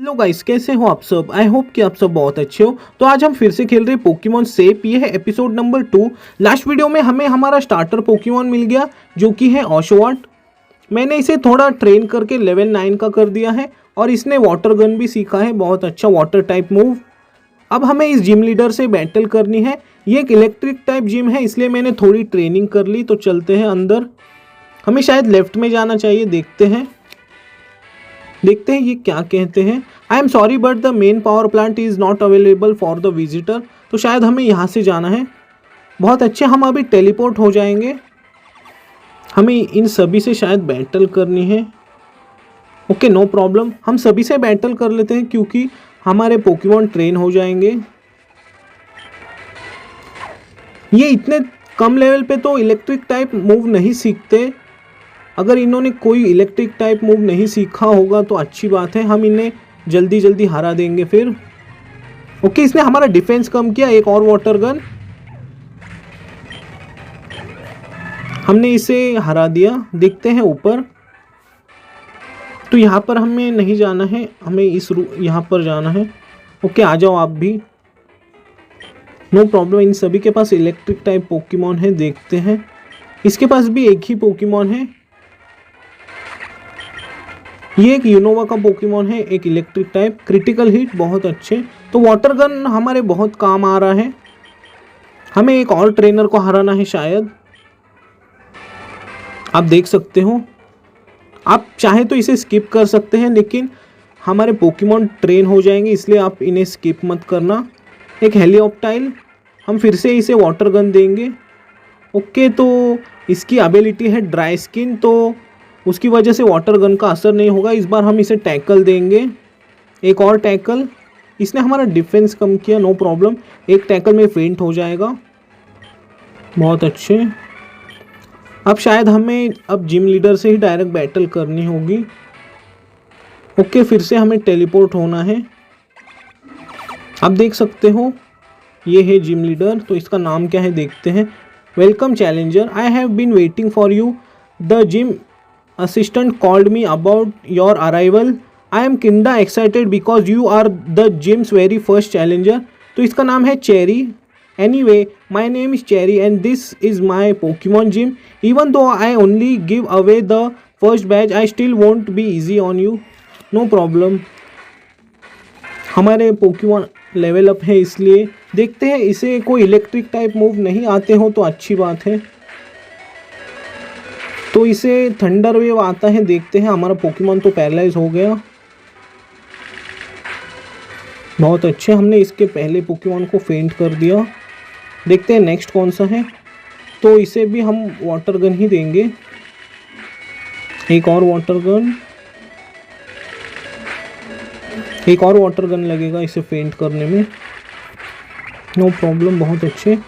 Hello guys, कैसे हो आप सब। आई होप कि आप सब बहुत अच्छे हो। तो आज हम फिर से खेल रहे पोकेमॉन सेप। ये है एपिसोड नंबर 2। लास्ट वीडियो में हमें हमारा स्टार्टर पोकेमॉन मिल गया जो कि है ओशोवाट। मैंने इसे थोड़ा ट्रेन करके लेवल 9 का कर दिया है और इसने वाटर गन भी सीखा है, बहुत अच्छा वाटर टाइप मूव। अब हमें इस जिम लीडर से बैटल करनी है। ये एक इलेक्ट्रिक टाइप जिम है, इसलिए मैंने थोड़ी ट्रेनिंग कर ली। तो चलते हैं अंदर। हमें शायद लेफ्ट में जाना चाहिए, देखते हैं ये क्या कहते हैं। I am sorry but the main power plant is not available for the visitor. तो शायद हमें यहाँ से जाना है। बहुत अच्छे, हम अभी टेलीपोर्ट हो जाएंगे। हमें इन सभी से शायद बैटल करनी है। ओके, नो प्रॉब्लम, हम सभी से बैटल कर लेते हैं क्योंकि हमारे पोकेमॉन ट्रेन हो जाएंगे। ये इतने कम लेवल पे तो इलेक्ट्रिक टाइप मूव नहीं सीखते। अगर इन्होंने कोई इलेक्ट्रिक टाइप मूव नहीं सीखा होगा तो अच्छी बात है, हम इन्हें जल्दी जल्दी हरा देंगे फिर। ओके, इसने हमारा डिफेंस कम किया। एक और वाटर गन, हमने इसे हरा दिया। देखते हैं ऊपर। तो यहाँ पर हमें नहीं जाना है, हमें यहाँ पर जाना है। ओके, आ जाओ आप भी, नो प्रॉब्लम। इन सभी के पास इलेक्ट्रिक टाइप पोकेमॉन है, देखते हैं। इसके पास भी एक ही पोकेमॉन है। ये एक यूनोवा का पोकेमॉन है, एक इलेक्ट्रिक टाइप। क्रिटिकल हिट, बहुत अच्छे। तो वाटर गन हमारे बहुत काम आ रहा है। हमें एक और ट्रेनर को हराना है शायद। आप देख सकते हो, आप चाहे तो इसे स्किप कर सकते हैं, लेकिन हमारे पोकेमॉन ट्रेन हो जाएंगे, इसलिए आप इन्हें स्किप मत करना। एक हेलियोप्टाइल, हम फिर से इसे वाटर गन देंगे। ओके, तो इसकी एबिलिटी है ड्राई स्किन, तो उसकी वजह से वाटर गन का असर नहीं होगा। इस बार हम इसे टैकल देंगे, एक और टैकल। इसने हमारा डिफेंस कम किया, नो प्रॉब्लम। एक टैकल में फेंट हो जाएगा, बहुत अच्छे। अब शायद हमें जिम लीडर से ही डायरेक्ट बैटल करनी होगी। ओके, फिर से हमें टेलीपोर्ट होना है। आप देख सकते हो ये है जिम लीडर। तो इसका नाम क्या है देखते हैं। Welcome challenger, I have been waiting for you. The gym assistant called me about your arrival. I am kinda excited because you are the gym's very first challenger. तो इसका नाम है cherry. Anyway, my name is Cherry and this is my Pokemon gym. Even though I only give away the first badge, I still won't be easy on you. No problem. हमारे Pokemon level up है, इसलिए देखते हैं। इसे कोई electric type move नहीं आते हो तो अच्छी बात है। तो इसे थंडर वेव आता है, देखते हैं। हमारा पोकेमॉन तो पैरालाइज हो गया, बहुत अच्छे। हमने इसके पहले पोकेमॉन को फेंट कर दिया। देखते हैं नेक्स्ट कौन सा है। तो इसे भी हम वाटर गन ही देंगे, एक और वाटर गन लगेगा इसे फेंट करने में, नो प्रॉब्लम, बहुत अच्छे।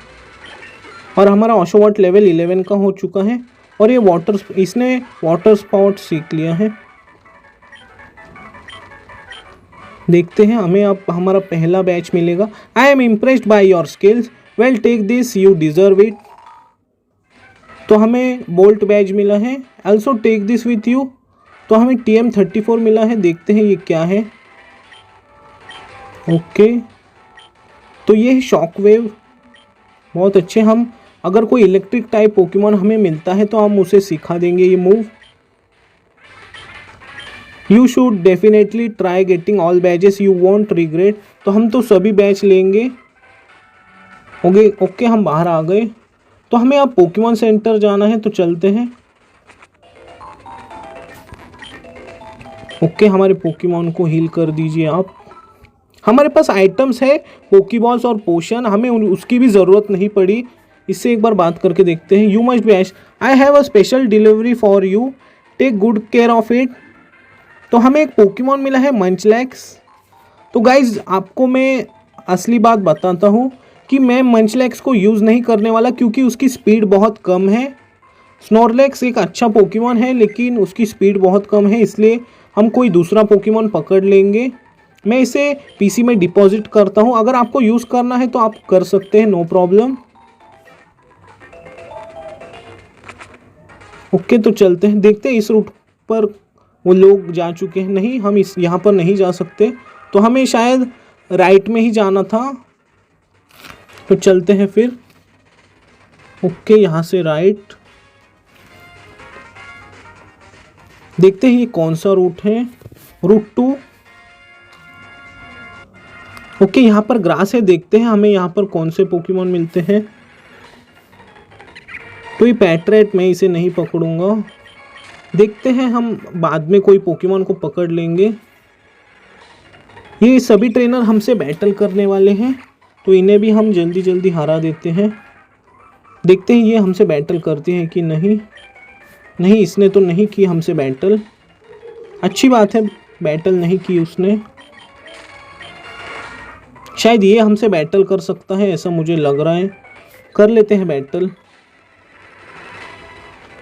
और हमारा ओशोवाट लेवल 11 का हो चुका है और ये इसने वाटर स्पाउट सीख लिया है। देखते हैं, हमें अब हमारा पहला बैच मिलेगा। I am impressed by your skills, well take this, you deserve it. तो हमें बोल्ट बैच मिला है, also take this with you. तो हमें TM34 मिला है, देखते हैं ये क्या है। ओके, तो ये है शॉक वेव, बहुत अच्छे। हम अगर कोई इलेक्ट्रिक टाइप पोकेमॉन हमें मिलता है तो हम उसे सिखा देंगे ये move. You should definitely try getting all batches, you want regret. तो हम तो सभी बैच लेंगे। ओके, हम बाहर आ गए। तो हमें अब पोकेमॉन सेंटर जाना है, तो चलते हैं। ओके, हमारे पोकेमॉन को हील कर दीजिए आप। हमारे पास आइटम्स है, पोकेबॉल्स और पोशन, हमें उसकी भी ज़रूरत नहीं पड़ी। इससे एक बार बात करके देखते हैं। You must be I have a special delivery for you, take good care of it. तो हमें एक पोकेमॉन मिला है मंचलैक्स। तो गाइज, आपको मैं असली बात बताता हूँ कि मैं मंचलैक्स को यूज़ नहीं करने वाला क्योंकि उसकी स्पीड बहुत कम है। स्नोरलैक्स एक अच्छा पोकेमॉन है लेकिन उसकी स्पीड बहुत कम है, इसलिए हम कोई दूसरा पोकेमॉन पकड़ लेंगे। मैं इसे PC में डिपॉजिट करता हूँ। अगर आपको यूज़ करना है तो आप कर सकते हैं, नो प्रॉब्लम। ओके, तो चलते हैं, देखते हैं इस रूट पर वो लोग जा चुके हैं। नहीं, हम इस यहाँ पर नहीं जा सकते, तो हमें शायद राइट में ही जाना था। तो चलते हैं फिर। ओके, यहाँ से राइट। देखते हैं ये कौन सा रूट है, रूट 2। ओके, यहाँ पर ग्रास है, देखते हैं हमें यहाँ पर कौन से पोकेमॉन मिलते हैं। तो ये पैट्रेट, मैं इसे नहीं पकड़ूंगा। देखते हैं, हम बाद में कोई पोकेमॉन को पकड़ लेंगे। ये सभी ट्रेनर हमसे बैटल करने वाले हैं, तो इन्हें भी हम जल्दी जल्दी हरा देते हैं। देखते हैं ये हमसे बैटल करते हैं कि नहीं। नहीं, इसने तो नहीं की हमसे बैटल। अच्छी बात है, बैटल नहीं की उसने। शायद ये हमसे बैटल कर सकता है, ऐसा मुझे लग रहा है। कर लेते हैं बैटल।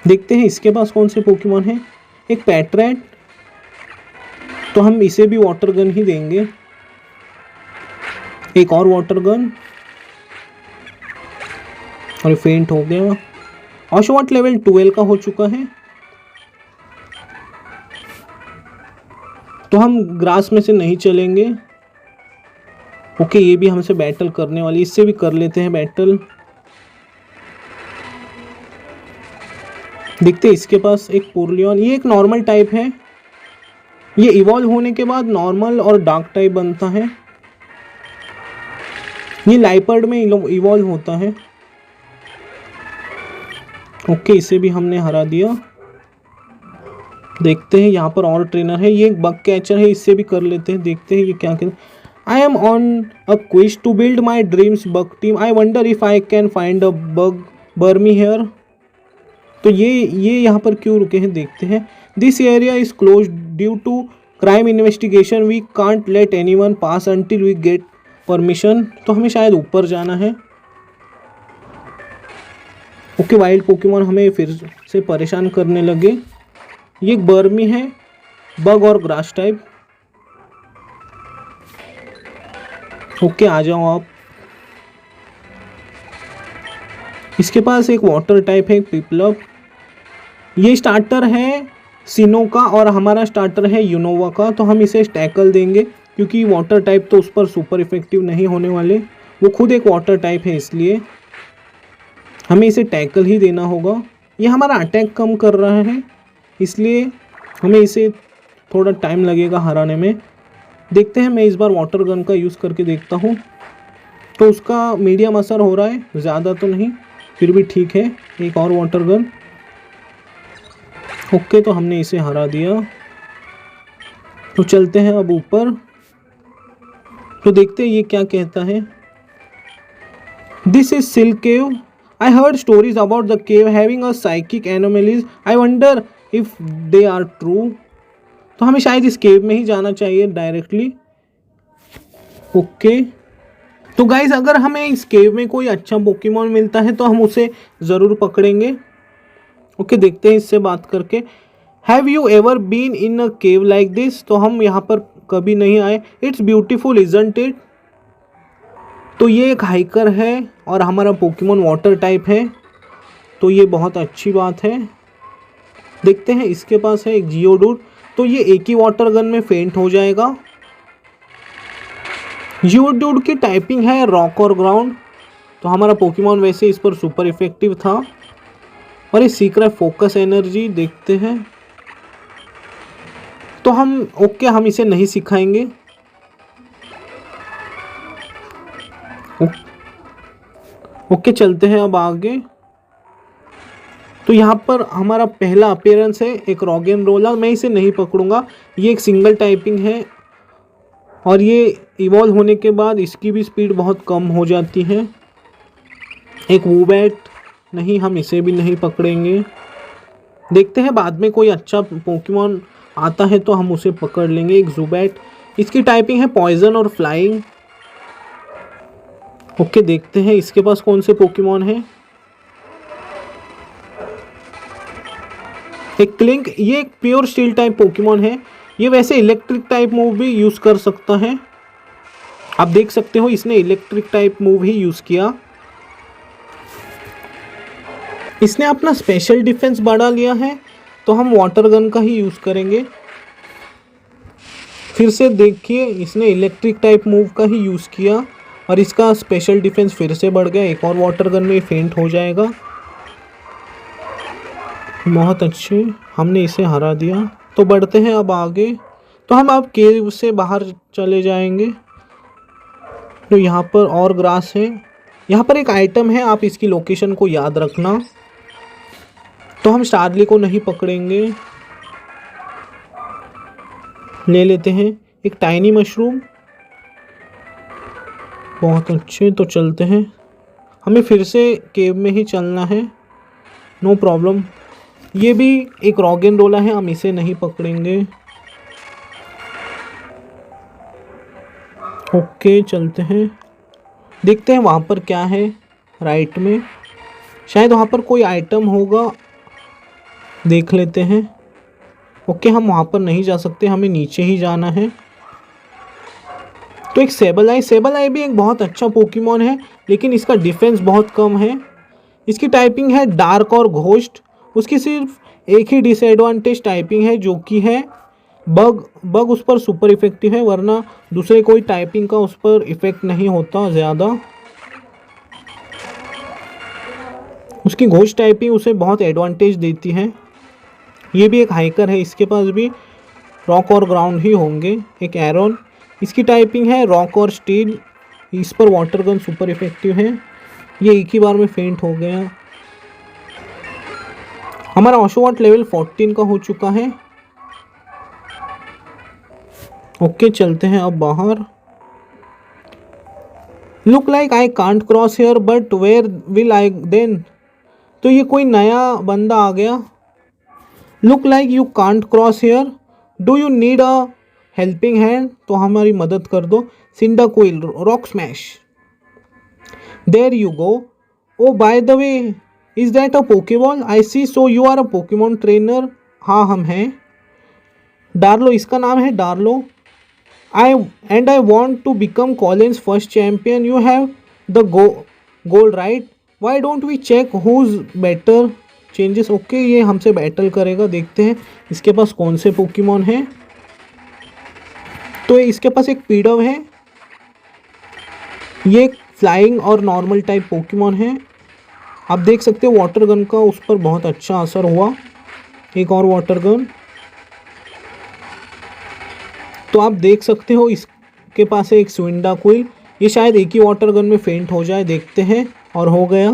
देखते हैं इसके पास कौन से पोकेमॉन है। एक पैट्रेट, तो हम इसे भी वाटर गन ही देंगे। एक और वाटर गन, और फेंट हो गया। ऑशवॉट लेवल 12 का हो चुका है। तो हम ग्रास में से नहीं चलेंगे। ओके, ये भी हमसे बैटल करने वाली, इससे भी कर लेते हैं बैटल। देखते हैं इसके पास एक पोरलियन, ये एक नॉर्मल टाइप है। ये इवॉल्व होने के बाद नॉर्मल और डार्क टाइप बनता है। ये लाइपर्ड में इवॉल्व होता है। ओके, इसे भी हमने हरा दिया। देखते हैं यहाँ पर और ट्रेनर है। ये एक बग कैचर है, इससे भी कर लेते हैं। देखते हैं ये क्या कहते हैं। I am on a quest to build my dreams bug team. I wonder if I can find a bug Burmy here. तो ये यहाँ पर क्यों रुके हैं, देखते हैं। This area is closed due to crime investigation. We can't let anyone pass until we get permission. तो हमें शायद ऊपर जाना है। ओके, वाइल्ड पोकेमॉन हमें फिर से परेशान करने लगे। ये एक बर्मी है, बग और ग्रास टाइप। ओके, आ जाओ आप। इसके पास एक वाटर टाइप है, पिपलप। ये स्टार्टर है सिनो का और हमारा स्टार्टर है यूनोवा का। तो हम इसे टैकल देंगे, क्योंकि वाटर टाइप तो उस पर सुपर इफेक्टिव नहीं होने वाले। वो खुद एक वाटर टाइप है, इसलिए हमें इसे टैकल ही देना होगा। ये हमारा अटैक कम कर रहा है, इसलिए हमें इसे थोड़ा टाइम लगेगा हराने में। देखते हैं, मैं इस बार वाटर गन का यूज़ करके देखता हूँ। तो उसका मीडियम असर हो रहा है, ज़्यादा तो नहीं, फिर भी ठीक है। एक और वाटर गन। ओके, तो हमने इसे हरा दिया। तो चलते हैं अब ऊपर। तो देखते हैं ये क्या कहता है। This is silk cave. I heard stories about the cave having a psychic anomalies. I wonder if they are true. तो हमें शायद इस केव में ही जाना चाहिए डायरेक्टली। ओके, तो गाइज अगर हमें इस केव में कोई अच्छा पोकेमॉन मिलता है तो हम उसे ज़रूर पकड़ेंगे। ओके, देखते हैं इससे बात करके। Have you ever been in a cave like this. तो हम यहाँ पर कभी नहीं आए। It's beautiful isn't it. तो ये एक हाइकर है और हमारा पोकेमॉन वाटर टाइप है, तो ये बहुत अच्छी बात है। देखते हैं, इसके पास है एक जियोडूड। तो ये एक ही वाटर गन में फेंट हो जाएगा। जियोडूड की टाइपिंग है रॉक और ग्राउंड। तो हमारा पोकेमॉन वैसे इस पर सुपर इफेक्टिव था। और ये सीक्रेट फोकस एनर्जी, देखते हैं। तो हम इसे नहीं सिखाएंगे। ओके, चलते हैं अब आगे। तो यहाँ पर हमारा पहला अपीयरेंस है एक रॉगन रोलर। मैं इसे नहीं पकड़ूंगा, ये एक सिंगल टाइपिंग है और ये इवॉल्व होने के बाद इसकी भी स्पीड बहुत कम हो जाती है। एक वूबैट, नहीं, हम इसे भी नहीं पकड़ेंगे। देखते हैं बाद में कोई अच्छा पोकेमॉन आता है तो हम उसे पकड़ लेंगे। एक जुबैट, इसकी टाइपिंग है पॉइजन और फ्लाइंग। ओके, देखते हैं इसके पास कौन से पोकेमॉन है। एक क्लिंक, ये एक प्योर स्टील टाइप पोकेमॉन है। ये वैसे इलेक्ट्रिक टाइप मूव भी यूज़ कर सकता है। आप देख सकते हो इसने इलेक्ट्रिक टाइप मूव ही यूज़ किया। इसने अपना स्पेशल डिफेंस बढ़ा लिया है, तो हम वाटर गन का ही यूज़ करेंगे। फिर से देखिए इसने इलेक्ट्रिक टाइप मूव का ही यूज़ किया और इसका स्पेशल डिफेंस फिर से बढ़ गया। एक और वाटर गन में फेंट हो जाएगा। बहुत अच्छे, हमने इसे हरा दिया। तो बढ़ते हैं अब आगे। तो हम अब केव से बाहर चले जाएंगे। तो यहाँ पर और ग्रास है। यहाँ पर एक आइटम है, आप इसकी लोकेशन को याद रखना। तो हम स्टारली को नहीं पकड़ेंगे, ले लेते हैं एक टाइनी मशरूम। बहुत अच्छे, तो चलते हैं। हमें फिर से केव में ही चलना है, नो प्रॉब्लम। ये भी एक रॉगन रोला है, हम इसे नहीं पकड़ेंगे। ओके चलते हैं, देखते हैं वहाँ पर क्या है। राइट में शायद वहाँ पर कोई आइटम होगा, देख लेते हैं। ओके हम वहाँ पर नहीं जा सकते, हमें नीचे ही जाना है। तो एक सेबल आई भी एक बहुत अच्छा पोकेमॉन है, लेकिन इसका डिफेंस बहुत कम है। इसकी टाइपिंग है डार्क और घोस्ट। उसकी सिर्फ एक ही डिसएडवांटेज टाइपिंग है, जो कि है बग उस पर सुपर इफेक्टिव है, वरना दूसरे कोई टाइपिंग का उस पर इफेक्ट नहीं होता ज़्यादा। उसकी घोस्ट टाइपिंग उसे बहुत एडवांटेज देती है। ये भी एक हाइकर है, इसके पास भी रॉक और ग्राउंड ही होंगे। एक एरोन, इसकी टाइपिंग है रॉक और स्टील। इस पर वाटर गन सुपर इफेक्टिव है। ये एक ही बार में फेंट हो गया। हमारा ऑशोवॉट लेवल 14 का हो चुका है। ओके चलते हैं अब बाहर। Look like I can't cross here, but where will I then. तो ये कोई नया बंदा आ गया। Look like you can't cross here, do you need a helping hand. तो हमारी मदद कर दो। Cyndaquil, rock smash, there you go. Oh by the way, is that a Pokeball I see, so you are a Pokemon trainer. हाँ हम हैं। Darlo, इसका नाम है Darlo. I want to become Collins first champion. You have the goal right? Why don't we check who's better? Changes okay ये हमसे battle करेगा। देखते हैं इसके पास कौन से पोकेमॉन हैं। तो इसके पास एक पीडव है, ये फ्लाइंग और नॉर्मल टाइप पोकेमॉन है। आप देख सकते हो वाटर गन का उस पर बहुत अच्छा असर हुआ। एक और वाटर गन, तो आप देख सकते हो इसके पास है एक स्विंडाकुइल। ये शायद एक ही वाटर गन में फेंट हो जाए। देखते हैं, और हो गया।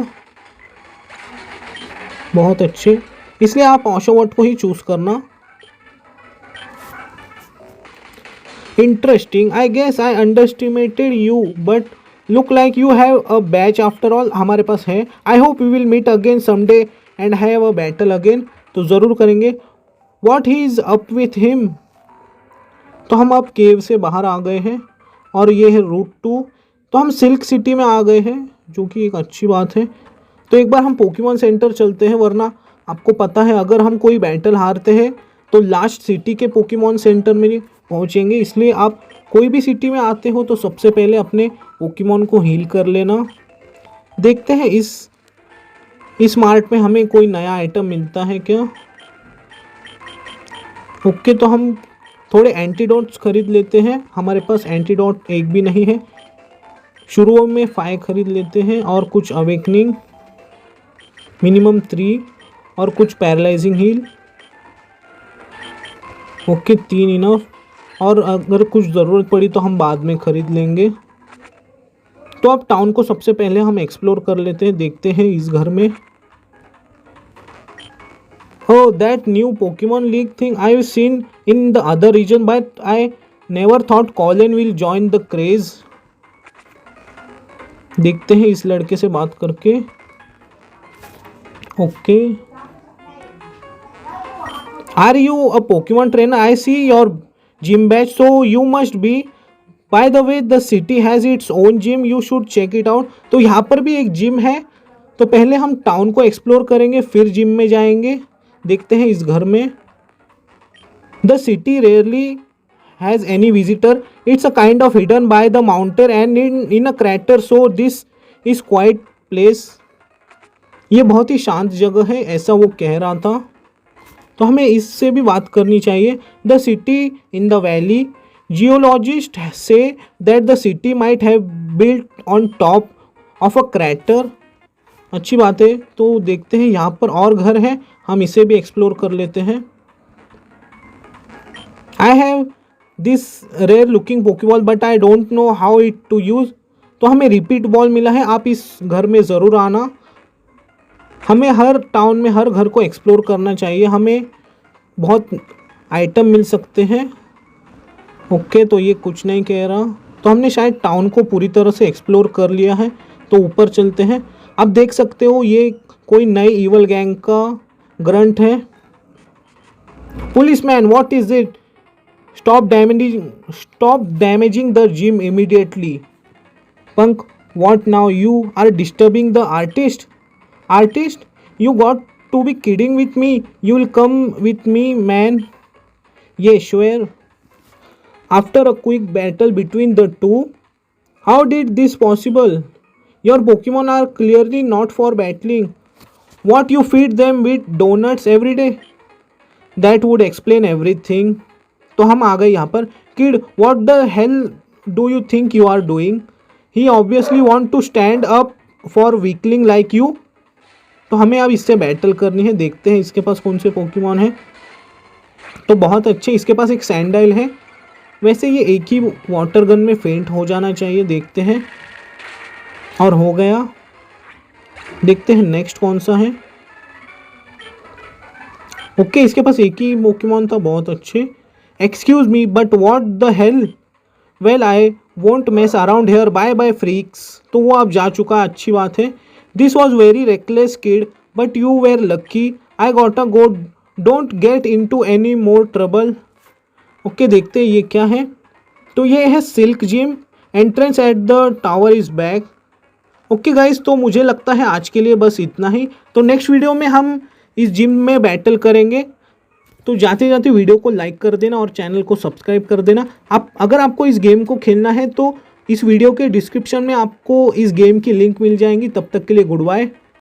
बहुत अच्छे, इसलिए आप ऑशोवॉट को ही चूज करना। Interesting, I guess I underestimated you, but look like you have a badge after all. हमारे पास है। I hope we will meet again someday and have a battle again. तो ज़रूर करेंगे। What he is up with him. तो हम अब केव से बाहर आ गए हैं और ये है रूट 2। तो हम सिल्क सिटी में आ गए हैं, जो कि एक अच्छी बात है। तो एक बार हम पोकेमॉन सेंटर चलते हैं, वरना आपको पता है अगर हम कोई बैटल हारते हैं तो लास्ट सिटी के पोकेमॉन सेंटर में नहीं पहुंचेंगे। इसलिए आप कोई भी सिटी में आते हो तो सबसे पहले अपने पोकेमॉन को हील कर लेना। देखते हैं इस मार्ट में हमें कोई नया आइटम मिलता है क्या। ओके तो हम थोड़े एंटीडोट्स खरीद लेते हैं। हमारे पास एंटीडोट एक भी नहीं है। शुरू में 5 खरीद लेते हैं और कुछ अवेकनिंग मिनिमम 3 और कुछ पैरालाइजिंग हील। ओके 3 इनफ, और अगर कुछ ज़रूरत पड़ी तो हम बाद में ख़रीद लेंगे। तो अब टाउन को सबसे पहले हम एक्सप्लोर कर लेते हैं। देखते हैं इस घर में। Oh, that new Pokemon League thing I've seen in the other region, but I never thought Colin will join the craze. देखते हैं इस लड़के से बात करके। Okay, Are you a Pokemon trainer? I see your gym badge, so you must be. By the way, the city has its own gym. You should check it out. तो यहाँ पर भी एक जिम है। तो पहले हम टाउन को एक्सप्लोर करेंगे, फिर जिम में जाएंगे। देखते हैं इस घर में। The city rarely has any visitor, it's a kind of hidden by the mountain and in a crater, so this is quite place. ये बहुत ही शांत जगह है, ऐसा वो कह रहा था। तो हमें इससे भी बात करनी चाहिए। The city in the valley geologist say that the city might have built on top of a crater. अच्छी बात है। तो देखते हैं यहाँ पर और घर हैं, हम इसे भी एक्सप्लोर कर लेते हैं। I have this rare looking pokeball but I don't know how it to use. तो हमें रिपीट बॉल मिला है, आप इस घर में ज़रूर आना। हमें हर टाउन में हर घर को एक्सप्लोर करना चाहिए, हमें बहुत आइटम मिल सकते हैं। ओके, तो ये कुछ नहीं कह रहा, तो हमने शायद टाउन को पूरी तरह से एक्सप्लोर कर लिया है। तो ऊपर चलते हैं। आप देख सकते हो ये कोई नई ईवल गैंग का ग्रंट है। Policeman, what is it? Stop damaging the gym immediately. Punk, what now? You are disturbing the artist. Artist, you got to be kidding with me. You'll come with me, man. Yeah, sure. After a quick battle between the two, how did this possible? Your Pokemon are clearly not for battling. What, you feed them with donuts every day? That would explain everything. तो हम आ गए यहाँ पर। Kid, what the hell do you think you are doing? He obviously want to stand up for weakling like you. तो हमें अब इससे battle करनी है। देखते हैं इसके पास कौन से पोकेमॉन है। तो बहुत अच्छे, इसके पास एक सैंडाइल है। वैसे ये एक ही वाटर गन में फेंट हो जाना चाहिए। देखते हैं, और हो गया। देखते हैं नेक्स्ट कौन सा है। ओके, इसके पास एक ही पोकेमॉन था। बहुत अच्छे। Excuse me but what the hell? Well I won't mess around here, bye bye freaks. तो वो अब जा चुका, अच्छी बात है। This was very reckless, kid, but you were lucky. I gotta go. Don't get into any more trouble. Okay, देखते हैं ये क्या है। तो ये है silk gym. Entrance at the tower is back. Okay guys, तो मुझे लगता है आज के लिए बस इतना ही। तो नेक्स्ट वीडियो में हम इस जिम में बैटल करेंगे। तो जाते जाते वीडियो को लाइक कर देना और चैनल को सब्सक्राइब कर देना। आप अगर आपको इस गेम को खेलना है तो इस वीडियो के डिस्क्रिप्शन में आपको इस गेम की लिंक मिल जाएंगी। तब तक के लिए गुड बाय।